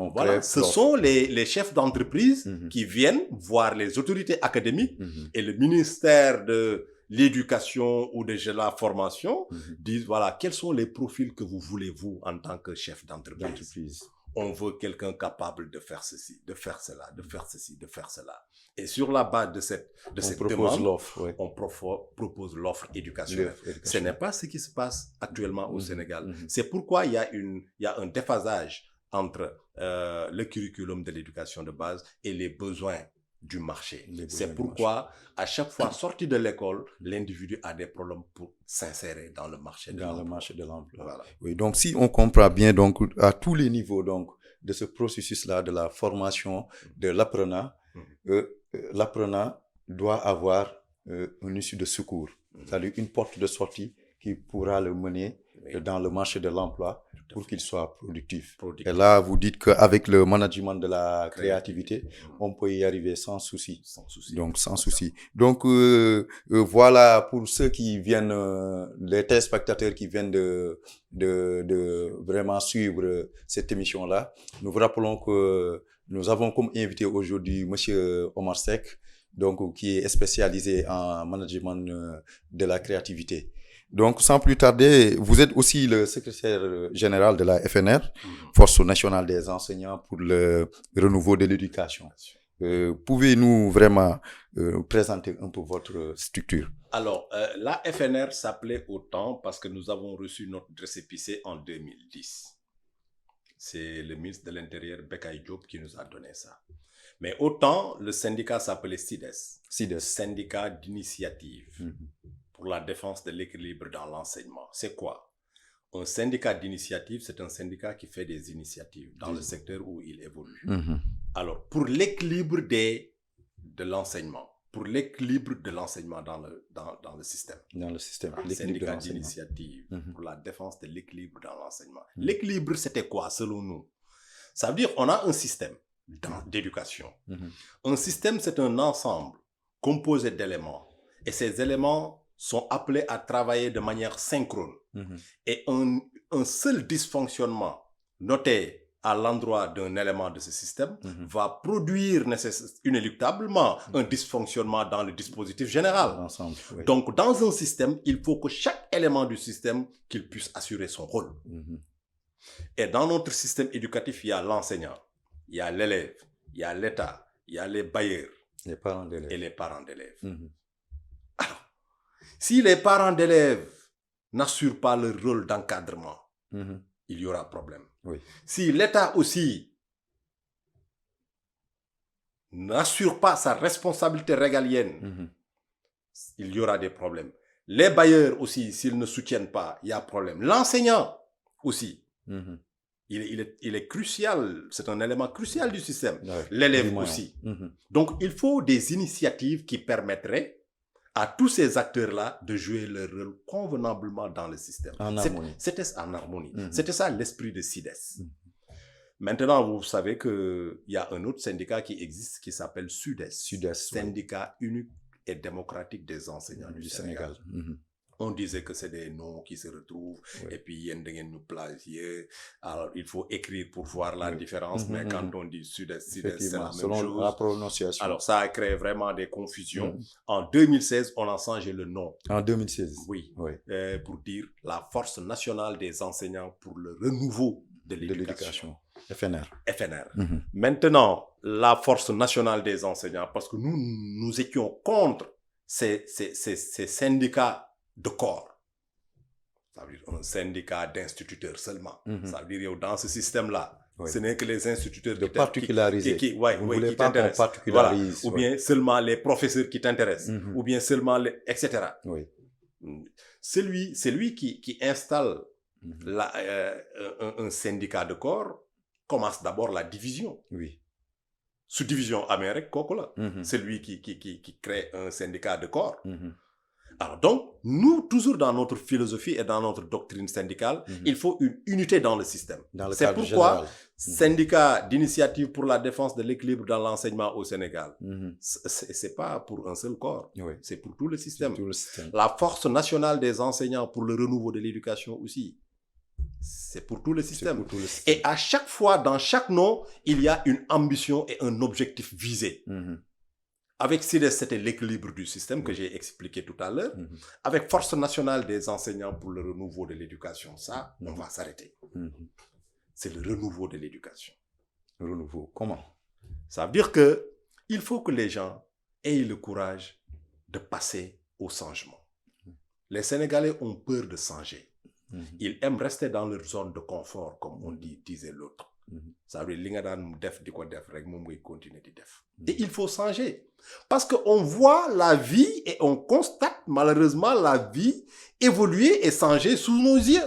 voilà, crée. Ce sont les chefs d'entreprise qui viennent voir les autorités académiques et le ministère de l'éducation ou de la formation disent, voilà, quels sont les profils que vous voulez, vous, en tant que chef d'entreprise. On veut quelqu'un capable de faire ceci, de faire cela, de faire ceci, de faire cela. Et sur la base de cette demande, on propose l'offre éducationnelle. Ce n'est pas ce qui se passe actuellement au Sénégal. C'est pourquoi il y a un déphasage entre le curriculum de l'éducation de base et les besoins du marché. C'est pourquoi, à chaque fois sorti de l'école, l'individu a des problèmes pour s'insérer dans le marché de l'emploi. Voilà. Oui, donc si on comprend bien, donc à tous les niveaux donc de ce processus-là, de la formation, de l'apprenant, l'apprenant doit avoir une issue de secours, c'est-à-dire une porte de sortie qui pourra le mener dans le marché de l'emploi pour qu'il soit productif. Et là, vous dites qu'avec le management de la créativité, on peut y arriver sans souci. Donc, sans souci. Donc, voilà, pour ceux qui viennent, les téléspectateurs qui viennent de vraiment suivre cette émission-là, nous vous rappelons que nous avons comme invité aujourd'hui monsieur Omar Seck, donc, qui est spécialisé en management de la créativité. Donc, sans plus tarder, vous êtes aussi le secrétaire général de la FNR, Force nationale des enseignants pour le renouveau de l'éducation. Pouvez-nous vraiment présenter un peu votre structure? Alors, la FNR s'appelait autant parce que nous avons reçu notre récépissé en 2010. C'est le ministre de l'Intérieur, Bekay Diop, qui nous a donné ça. Mais autant, le syndicat s'appelait CIDES, syndicat d'initiative pour la défense de l'équilibre dans l'enseignement. C'est quoi? Un syndicat d'initiative, c'est un syndicat qui fait des initiatives dans le secteur où il évolue. Alors, pour l'équilibre de l'enseignement, pour l'équilibre de l'enseignement dans le système. Dans le système, Syndicat d'initiative pour la défense de l'équilibre dans l'enseignement. L'équilibre, c'était quoi selon nous? Ça veut dire qu'on a un système d'éducation. Un système, c'est un ensemble composé d'éléments. Et ces éléments sont appelés à travailler de manière synchrone. Et un seul dysfonctionnement noté à l'endroit d'un élément de ce système va produire inéluctablement un dysfonctionnement dans le dispositif général. Ensemble, oui. Donc, dans un système, il faut que chaque élément du système qu'il puisse assurer son rôle. Et dans notre système éducatif, il y a l'enseignant, il y a l'élève, il y a l'État, il y a les bailleurs les parents d'élèves. et les parents d'élèves. Alors, si les parents d'élèves n'assurent pas leur rôle d'encadrement, il y aura problème. Oui. Si l'État aussi n'assure pas sa responsabilité régalienne, il y aura des problèmes. Les bailleurs aussi, s'ils ne soutiennent pas, il y a problème. L'enseignant aussi, il est crucial, c'est un élément crucial du système. Ouais. L'élève aussi. Donc, il faut des initiatives qui permettraient à tous ces acteurs-là de jouer leur rôle convenablement dans le système. En harmonie. C'était en harmonie. C'était ça l'esprit de SYDES. Maintenant, vous savez qu'il y a un autre syndicat qui existe qui s'appelle SUDES. Syndicat unique et démocratique des enseignants du Sénégal. On disait que c'est des noms qui se retrouvent et puis il y a nous plagier. Alors, il faut écrire pour voir la différence, mais quand on dit SUDES, c'est la même chose. La prononciation. Alors, ça a créé vraiment des confusions. En 2016, on a changé le nom. En 2016? Oui. Pour dire la Force nationale des enseignants pour le renouveau de l'éducation. FNR. Maintenant, la Force nationale des enseignants, parce que nous étions contre ces syndicats de corps. Ça veut dire un syndicat d'instituteurs seulement. Ça veut dire dans ce système-là, ce n'est que les instituteurs de particulariser. qui t'intéressent. Voilà. Ou bien seulement les professeurs qui t'intéressent. Ou bien seulement les... etc. Celui qui installe un syndicat de corps commence d'abord la division. Sous division américaine, c'est lui qui crée un syndicat de corps. Alors donc, nous, toujours dans notre philosophie et dans notre doctrine syndicale, il faut une unité dans le système. C'est pourquoi syndicat d'initiative pour la défense de l'équilibre dans l'enseignement au Sénégal, c'est pas pour un seul corps, c'est pour tout le système. La Force nationale des enseignants pour le renouveau de l'éducation aussi, c'est pour tout le système. Et à chaque fois, dans chaque nom, il y a une ambition et un objectif visé. Avec SYDES, c'était l'équilibre du système que j'ai expliqué tout à l'heure. Avec Force nationale des enseignants pour le renouveau de l'éducation, ça, on va s'arrêter. C'est le renouveau de l'éducation. Renouveau, comment? Ça veut dire qu'il faut que les gens aient le courage de passer au changement. Les Sénégalais ont peur de changer. Ils aiment rester dans leur zone de confort, comme on disait l'autre. Ça veut dire et il faut changer. Parce qu'on voit la vie et on constate malheureusement la vie évoluer et changer sous nos yeux.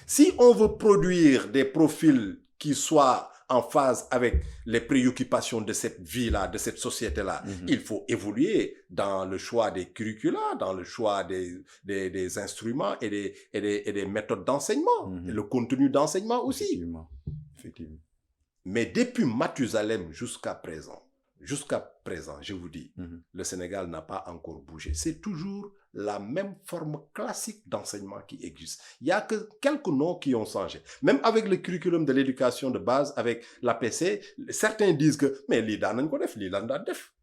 Si on veut produire des profils qui soient en phase avec les préoccupations de cette vie-là, de cette société-là, il faut évoluer dans le choix des curricula, dans le choix des instruments et des méthodes d'enseignement, et le contenu d'enseignement aussi. Effectivement. Mais depuis Mathusalem jusqu'à présent, je vous dis, le Sénégal n'a pas encore bougé. C'est toujours la même forme classique d'enseignement qui existe. Il n'y a que quelques noms qui ont changé. Même avec le curriculum de l'éducation de base, avec l'APC, certains disent que mais l'IDA n'a pas def.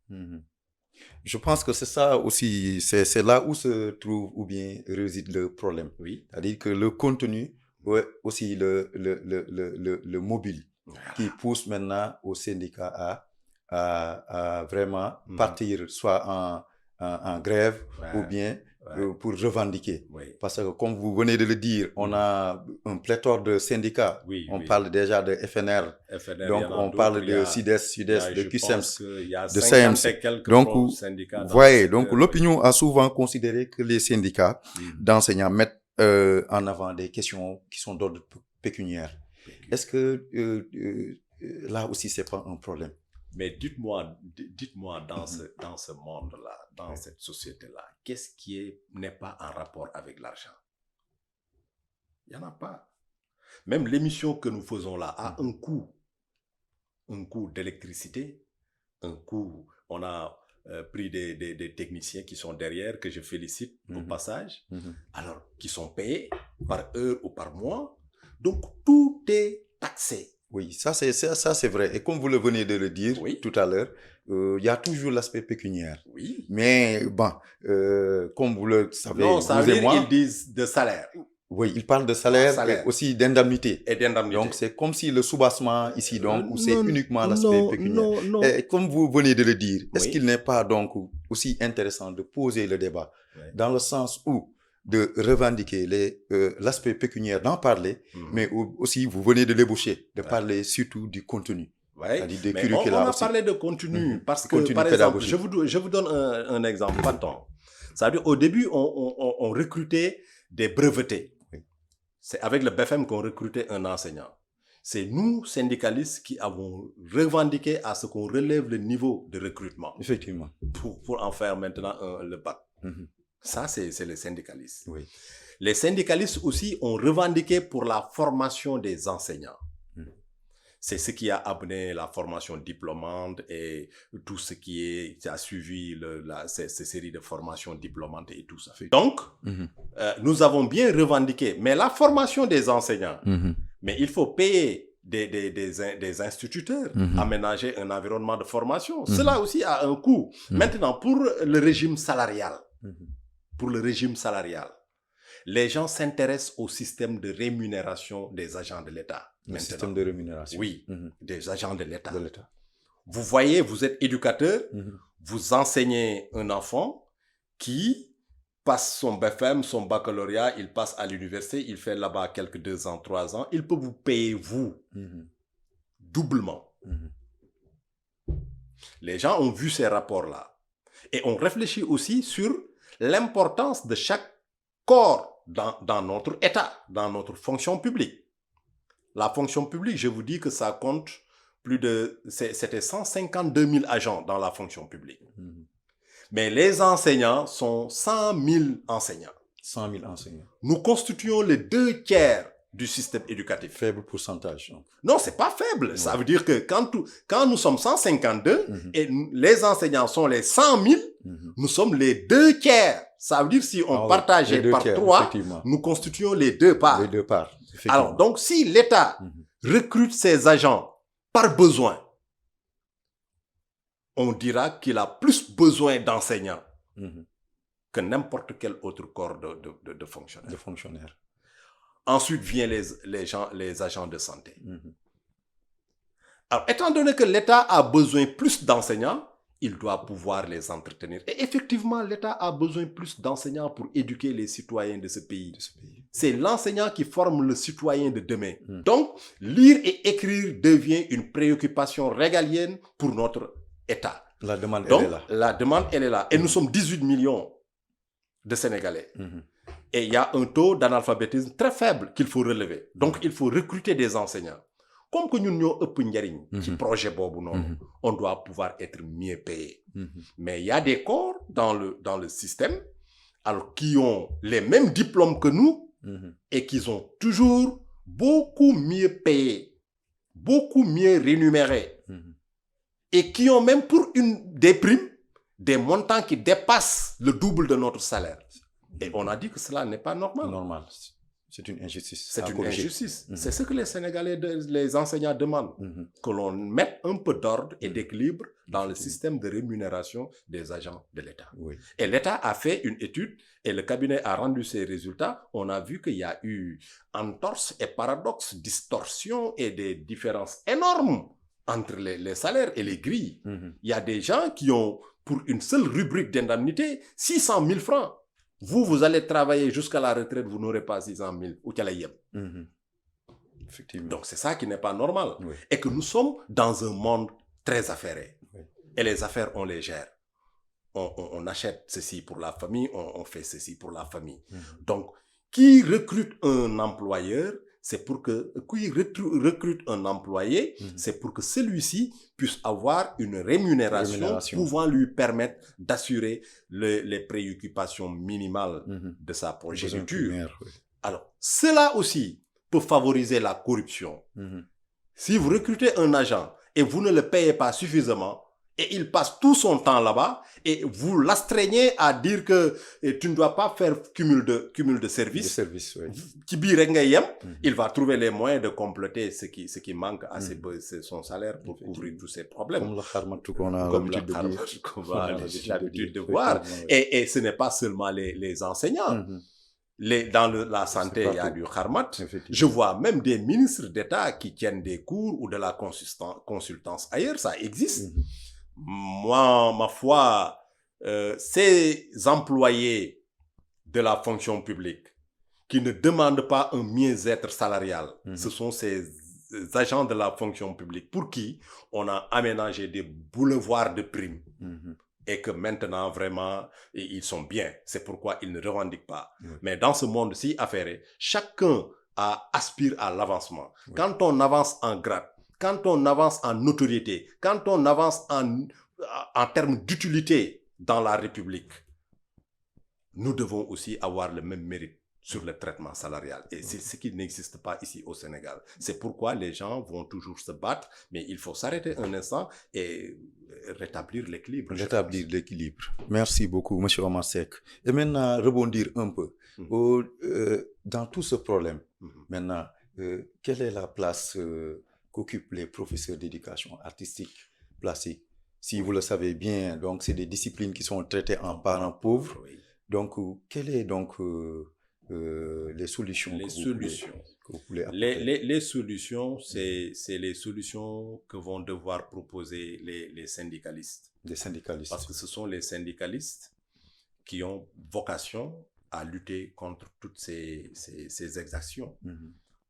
Je pense que c'est ça aussi, c'est là où se trouve ou bien réside le problème. C'est-à-dire que le contenu, aussi le mobile, qui pousse maintenant au syndicat à vraiment partir soit en grève ou bien pour revendiquer. Parce que comme vous venez de le dire, on a un pléthore de syndicats. On parle déjà de FNR. Donc on parle de SYDES, de QSEMS, de CMC. Donc vous voyez, donc l'opinion a souvent considéré que les syndicats d'enseignants mettent en avant des questions qui sont d'ordre pécuniaire. Est-ce que là aussi c'est pas un problème? Mais dites-moi dans ce monde-là, dans cette société-là, qu'est-ce qui n'est pas en rapport avec l'argent? Il n'y en a pas. Même l'émission que nous faisons là a un coût d'électricité, un coût, on a pris des techniciens qui sont derrière, que je félicite au passage, alors qui sont payés par heure ou par mois. Donc tout est taxé. Oui, ça c'est vrai. Et comme vous le venez de le dire tout à l'heure, il y a toujours l'aspect pécuniaire. Oui. Mais bon, comme vous le savez, non, ça veut dire moi, qu'ils disent de salaire. Oui, il parle de salaire et aussi d'indemnité. Donc, c'est comme si le soubassement ici, donc, c'est uniquement l'aspect pécuniaire. Non. Et comme vous venez de le dire, est-ce qu'il n'est pas donc aussi intéressant de poser le débat dans le sens où de revendiquer l'aspect pécuniaire, d'en parler, mais aussi, vous venez de l'ébaucher, de parler surtout du contenu. Oui, mais on a parlé de contenu parce que, par exemple, je vous donne un exemple, pas tant. C'est-à-dire, au début, on recrutait des brevetés. C'est avec le BFM qu'on recrutait un enseignant. C'est nous, syndicalistes, qui avons revendiqué à ce qu'on relève le niveau de recrutement. Effectivement. Pour en faire maintenant le bac. Ça, c'est les syndicalistes. Oui. Les syndicalistes aussi ont revendiqué pour la formation des enseignants. C'est ce qui a amené la formation diplômante et tout ce qui a suivi ces séries de formations diplômantes et tout ça. Donc, nous avons bien revendiqué. Mais la formation des enseignants, mais il faut payer des instituteurs, aménager un environnement de formation. Cela aussi a un coût. Maintenant, pour le régime salarial, les gens s'intéressent au système de rémunération des agents de l'État. Le système de rémunération. Oui, des agents de l'État. Vous voyez, vous êtes éducateur, vous enseignez un enfant qui passe son BFM, son baccalauréat, il passe à l'université, il fait là-bas quelques 2 ans, 3 ans, il peut vous payer, vous, doublement. Les gens ont vu ces rapports-là. Et on réfléchit aussi sur l'importance de chaque corps dans notre État, dans notre fonction publique. La fonction publique, je vous dis que ça compte c'était 152 000 agents dans la fonction publique. Mais les enseignants sont 100 000 enseignants. 100 000 enseignants. Nous constituons les 2/3 du système éducatif. Faible pourcentage. Donc. Non, c'est pas faible. Ça veut dire que quand nous sommes 152 et les enseignants sont les 100 000, nous sommes les 2/3. Ça veut dire si on partageait par 3, nous constituons les 2 parts. Les 2 parts. Alors, donc, si l'État recrute ses agents par besoin, on dira qu'il a plus besoin d'enseignants que n'importe quel autre corps de fonctionnaires. Ensuite viennent les agents de santé. Alors, étant donné que l'État a besoin plus d'enseignants, il doit pouvoir les entretenir. Et effectivement, l'État a besoin plus d'enseignants pour éduquer les citoyens de ce pays. C'est l'enseignant qui forme le citoyen de demain. Donc, lire et écrire devient une préoccupation régalienne pour notre État. La demande, elle est là. La demande, elle est là. Et nous sommes 18 millions de Sénégalais. Et il y a un taux d'analphabétisme très faible qu'il faut relever. Donc, il faut recruter des enseignants. Comme que nous avons un projet bobu, on doit pouvoir être mieux payé. Mais il y a des corps dans le système alors, qui ont les mêmes diplômes que nous et qui sont toujours beaucoup mieux payés, beaucoup mieux rémunérés et qui ont même pour des primes des montants qui dépassent le double de notre salaire. Et on a dit que cela n'est pas normal. C'est une injustice. C'est une injustice. C'est ce que les Sénégalais, les enseignants demandent. Que l'on mette un peu d'ordre et d'équilibre dans le système de rémunération des agents de l'État. Et l'État a fait une étude et le cabinet a rendu ses résultats. On a vu qu'il y a eu entorse et paradoxe, distorsion et des différences énormes entre les salaires et les grilles. Il y a des gens qui ont, pour une seule rubrique d'indemnité, 600 000 francs. Vous allez travailler jusqu'à la retraite, vous n'aurez pas 600 000 ou Effectivement. Donc, c'est ça qui n'est pas normal. Et que nous sommes dans un monde très affairé. Et les affaires, on les gère. On achète ceci pour la famille, on fait ceci pour la famille. Donc, qui recrute un employeur, c'est pour que qui recrute un employé, c'est pour que celui-ci puisse avoir une rémunération pouvant lui permettre d'assurer les préoccupations minimales de sa progéniture. Oui. Alors, cela aussi peut favoriser la corruption. Si vous recrutez un agent et vous ne le payez pas suffisamment, et il passe tout son temps là-bas, et vous l'astreignez à dire que tu ne dois pas faire cumul de services. Oui. Il va trouver les moyens de compléter ce qui manque à son salaire pour couvrir tous ses problèmes. Comme le kharmatou qu'on a l'habitude de voir. Et ce n'est pas seulement les enseignants. Dans la santé, il y a du kharmat. Je vois même des ministres d'État qui tiennent des cours ou de la consultance ailleurs, ça existe. Moi, ma foi, ces employés de la fonction publique qui ne demandent pas un mieux-être salarial, ce sont ces agents de la fonction publique pour qui on a aménagé des boulevards de primes. Et que maintenant, vraiment, ils sont bien. C'est pourquoi ils ne revendiquent pas. Mais dans ce monde-ci affairé, chacun aspire à l'avancement. Quand on avance en grade, quand on avance en notoriété, quand on avance en termes d'utilité dans la République, nous devons aussi avoir le même mérite sur le traitement salarial. Et c'est ce qui n'existe pas ici au Sénégal. C'est pourquoi les gens vont toujours se battre, mais il faut s'arrêter un instant et rétablir l'équilibre. Rétablir l'équilibre. Merci beaucoup, M. Omar Seck. Et maintenant, rebondir un peu. Dans tout ce problème, maintenant, quelle est la place qu'occupent les professeurs d'éducation artistique, plastique? Si vous le savez bien, donc c'est des disciplines qui sont traitées en parents pauvres. Oui. Donc, quelles sont donc les solutions que vous voulez apporter? Les solutions, c'est les solutions que vont devoir proposer les syndicalistes. Les syndicalistes. Parce que ce sont les syndicalistes qui ont vocation à lutter contre toutes ces exactions.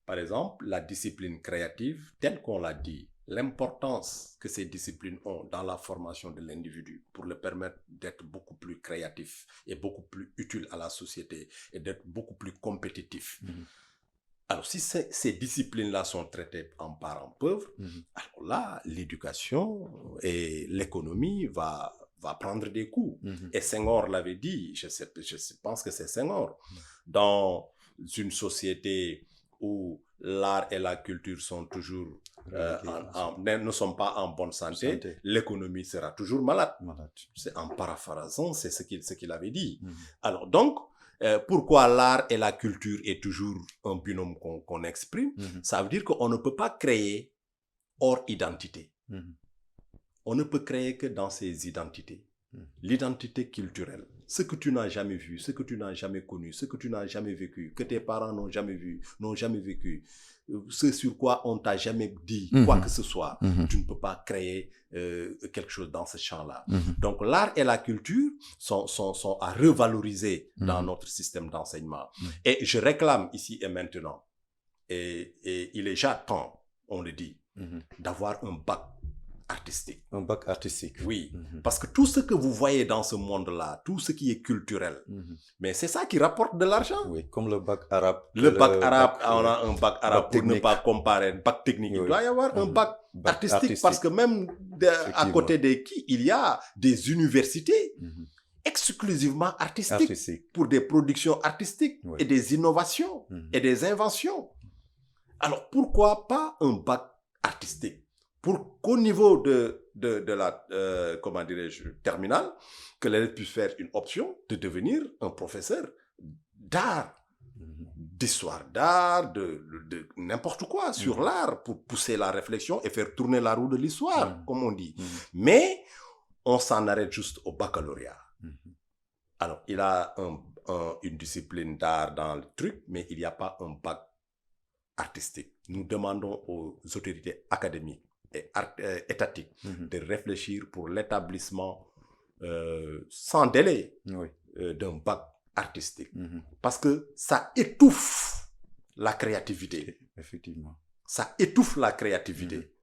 Par exemple, la discipline créative, telle qu'on l'a dit, l'importance que ces disciplines ont dans la formation de l'individu pour le permettre d'être beaucoup plus créatif et beaucoup plus utile à la société et d'être beaucoup plus compétitif. Alors, si ces disciplines-là sont traitées en parents pauvres, alors là, l'éducation et l'économie va prendre des coups. Et Senghor l'avait dit, je pense que c'est Senghor, dans une société où l'art et la culture sont toujours ne sont pas en bonne santé. L'économie sera toujours malade. C'est en paraphrasant, c'est ce qu'il avait dit. Alors donc, pourquoi l'art et la culture est toujours un binôme qu'on exprime? Ça veut dire qu'on ne peut pas créer hors identité. On ne peut créer que dans ses identités. L'identité culturelle, ce que tu n'as jamais vu, ce que tu n'as jamais connu, ce que tu n'as jamais vécu, que tes parents n'ont jamais vu, n'ont jamais vécu, ce sur quoi on t'a jamais dit quoi que ce soit, tu ne peux pas créer quelque chose dans ce champ-là. Donc l'art et la culture sont à revaloriser dans notre système d'enseignement. Et je réclame ici et maintenant, et il est déjà temps, on le dit, d'avoir un bac artistique. Un bac artistique. Oui, parce que tout ce que vous voyez dans ce monde-là, tout ce qui est culturel, mais c'est ça qui rapporte de l'argent. Oui, comme le bac arabe. Le bac arabe, on a un bac arabe pour ne pas comparer. Bac technique, il doit y avoir un bac artistique parce que même à côté de qui, il y a des universités exclusivement artistiques pour des productions artistiques et des innovations et des inventions. Alors pourquoi pas un bac artistique? Pour qu'au niveau de la, comment dirais-je, terminale, que l'élève puisse faire une option de devenir un professeur d'art, d'histoire d'art, de n'importe quoi sur l'art, pour pousser la réflexion et faire tourner la roue de l'histoire, comme on dit. Mais on s'en arrête juste au baccalauréat. Alors, il a une discipline d'art dans le truc, mais il n'y a pas un bac artistique. Nous demandons aux autorités académiques et étatique de réfléchir pour l'établissement sans délai d'un bac artistique. Parce que ça étouffe la créativité. Effectivement. Ça étouffe la créativité.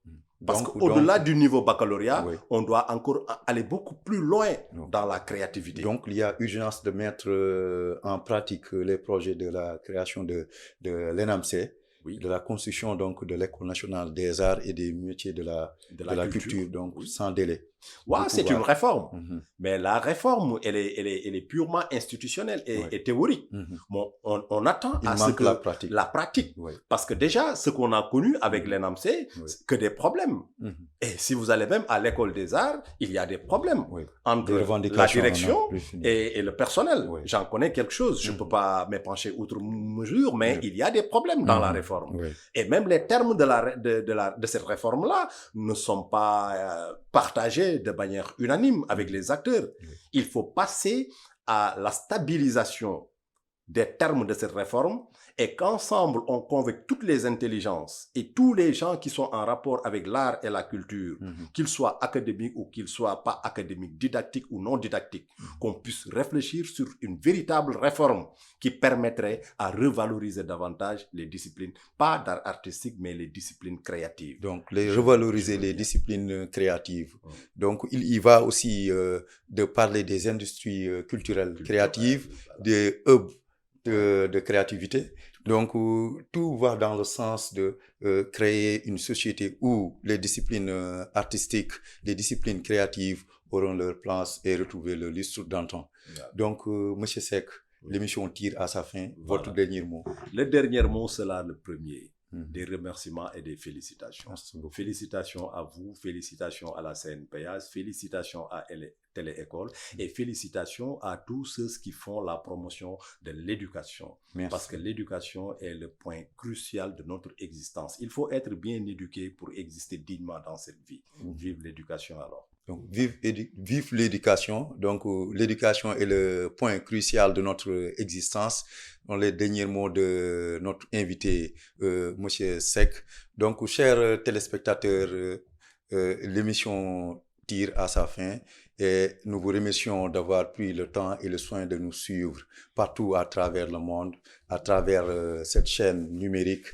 Parce qu'au-delà du niveau baccalauréat, on doit encore aller beaucoup plus loin dans la créativité. Donc, il y a urgence de mettre en pratique les projets de la création de l'ENAMC Oui. de la construction donc de l'École nationale des arts et des métiers de la culture, donc oui. sans délai. Ouais, c'est une réforme. Mm-hmm. Mais la réforme, elle est purement institutionnelle et théorique. Mm-hmm. Bon, on attend Il à manque ce que la pratique. Oui. Parce que déjà, ce qu'on a connu avec l'ENAMC, c'est que des problèmes. Et si vous allez même à l'école des arts, il y a des problèmes entre la direction et le personnel. J'en connais quelque chose. Je ne peux pas m'épancher outre mesure, mais il y a des problèmes dans la réforme. Et même les termes de cette réforme-là ne sont pas partagés de manière unanime avec les acteurs. Il faut passer à la stabilisation des termes de cette réforme et qu'ensemble on convainc toutes les intelligences et tous les gens qui sont en rapport avec l'art et la culture, qu'ils soient académiques ou qu'ils soient pas académiques, didactiques ou non didactiques, qu'on puisse réfléchir sur une véritable réforme qui permettrait à revaloriser davantage les disciplines, pas d'art artistique, mais les disciplines créatives. Donc, revaloriser les disciplines créatives. Donc, il y va aussi de parler des industries culturelles créatives, des hubs de créativité. Donc, tout va dans le sens de créer une société où les disciplines artistiques, les disciplines créatives auront leur place et retrouver le lustre d'antan. Donc, Monsieur Seck, l'émission tire à sa fin. Votre dernier mot. Le dernier mot, c'est là le premier. Des remerciements et des félicitations. Félicitations à vous, félicitations à la CNPS, félicitations à Télé-École et félicitations à tous ceux qui font la promotion de l'éducation. Parce que l'éducation est le point crucial de notre existence. Il faut être bien éduqué pour exister dignement dans cette vie. Vive l'éducation alors. Donc, vive l'éducation. Donc, l'éducation est le point crucial de notre existence. Dans les derniers mots de notre invité, Monsieur Seck. Donc, chers téléspectateurs, l'émission tire à sa fin et nous vous remercions d'avoir pris le temps et le soin de nous suivre partout à travers le monde, à travers cette chaîne numérique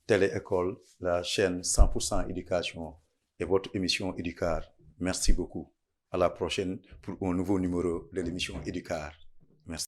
Télé-École, la chaîne 100% éducation et votre émission Éducar. Merci beaucoup. À la prochaine pour un nouveau numéro de l'émission Éducar. Merci.